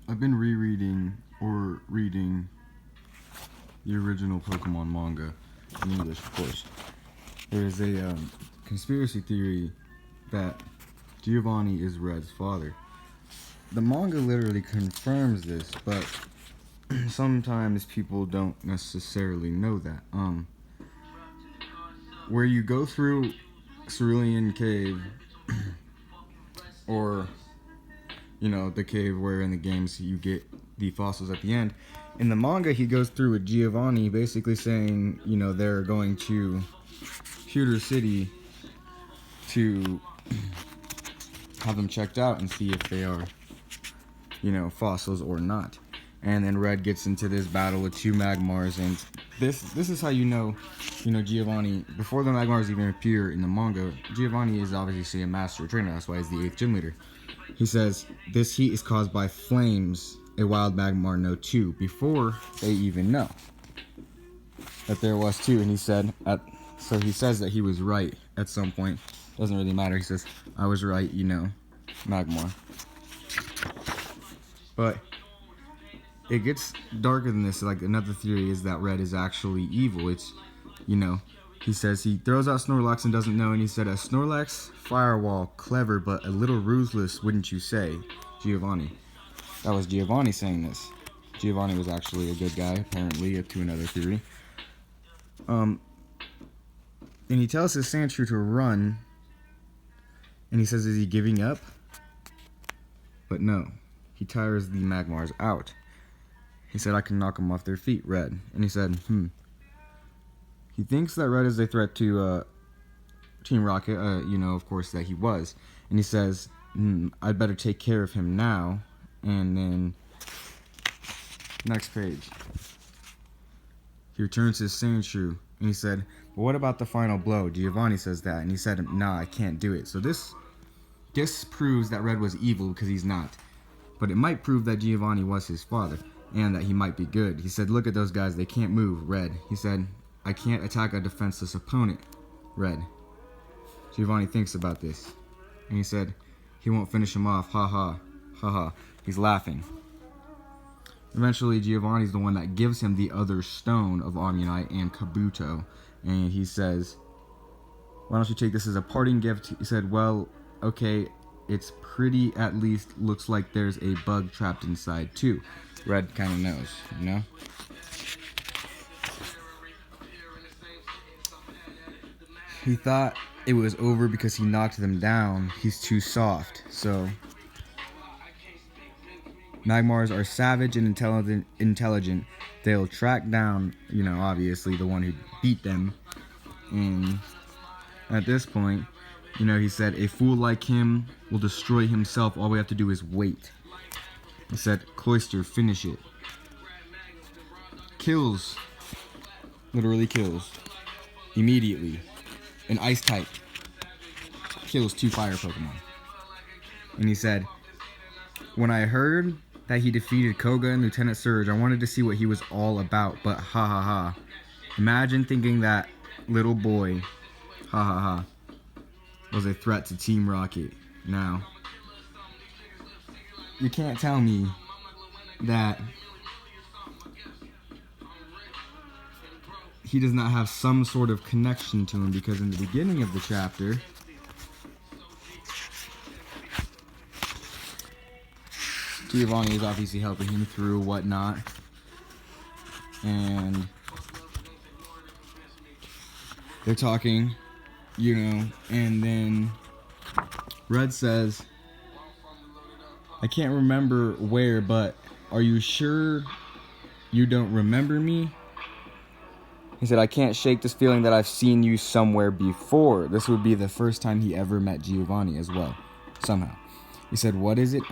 I've been rereading or reading the original Pokemon manga in English, of course. There's a conspiracy theory that Giovanni is Red's father. The manga literally confirms this, but sometimes people don't necessarily know that. Where you go through Cerulean Cave, or the cave where in the games you get the fossils at the end. In the manga, he goes through with Giovanni, basically saying, they're going to Pewter City to have them checked out and see if they are, fossils or not. And then Red gets into this battle with two Magmars, and this is how Giovanni, before the Magmars even appear in the manga, Giovanni is obviously a master trainer. That's why he's the 8th gym leader. He says, this heat is caused by flames a wild Magmar know too, before they even know that there was two. And he said, so he says that he was right at some point. Doesn't really matter. He says, I was right, Magmar. But it gets darker than this. Like, another theory is that Red is actually evil. It's, he says he throws out Snorlax and doesn't know, and he said, a Snorlax firewall, clever but a little ruthless, wouldn't you say, Giovanni? That was Giovanni saying this. Giovanni was actually a good guy, apparently, to another theory. And he tells his Sandshrew to run, and he says, is he giving up? But no, he tires the Magmars out. He said, I can knock them off their feet, Red. And he said, He thinks that Red is a threat to Team Rocket, of course, that he was. And he says, I'd better take care of him now. And then, next page. He returns his Sandshrew, and he said, well, what about the final blow? Giovanni says that, and he said, nah, I can't do it. So this proves that Red was evil, because he's not. But it might prove that Giovanni was his father, and that he might be good. He said, look at those guys, they can't move, Red. He said, I can't attack a defenseless opponent, Red. Giovanni thinks about this, and he said, he won't finish him off, ha ha, ha ha. He's laughing. Eventually, Giovanni's the one that gives him the other stone of Omnite and Kabuto, and he says, why don't you take this as a parting gift? He said, well, okay, it's pretty, at least looks like there's a bug trapped inside too. Red kind of knows, He thought it was over because he knocked them down. He's too soft. So Magmars are savage and intelligent. They'll track down, obviously the one who beat them. And at this point, he said, a fool like him will destroy himself. All we have to do is wait. He said, Cloyster, finish it. Kills. Literally kills. Immediately. An ice type kills 2 fire Pokemon. And he said, when I heard that he defeated Koga and Lieutenant Surge, I wanted to see what he was all about, but ha ha ha. Imagine thinking that little boy, ha ha ha, was a threat to Team Rocket. Now, you can't tell me that he does not have some sort of connection to him, because in the beginning of the chapter, Giovanni is obviously helping him through whatnot, and they're talking, and then Red says, I can't remember where, but are you sure you don't remember me? He said, I can't shake this feeling that I've seen you somewhere before. This would be the first time he ever met Giovanni as well, somehow. He said, what is it?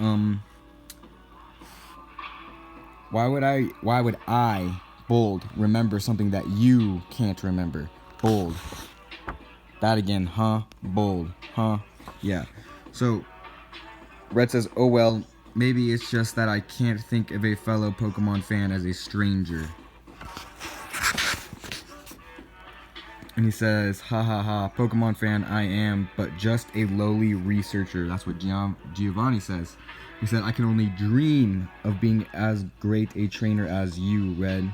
Why would I, bold, remember something that you can't remember? Bold. That again, huh? Bold, huh? Yeah. So, Red says, oh well, maybe it's just that I can't think of a fellow Pokemon fan as a stranger. And he says, ha ha ha, Pokemon fan I am, but just a lowly researcher. That's what Giovanni says. He said, I can only dream of being as great a trainer as you, Red.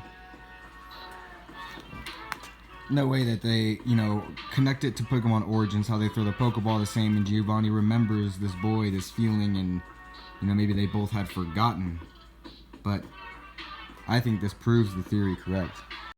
No way that they, connect it to Pokemon Origins, how they throw the Pokeball the same, and Giovanni remembers this boy, this feeling, and, maybe they both had forgotten. But I think this proves the theory correct.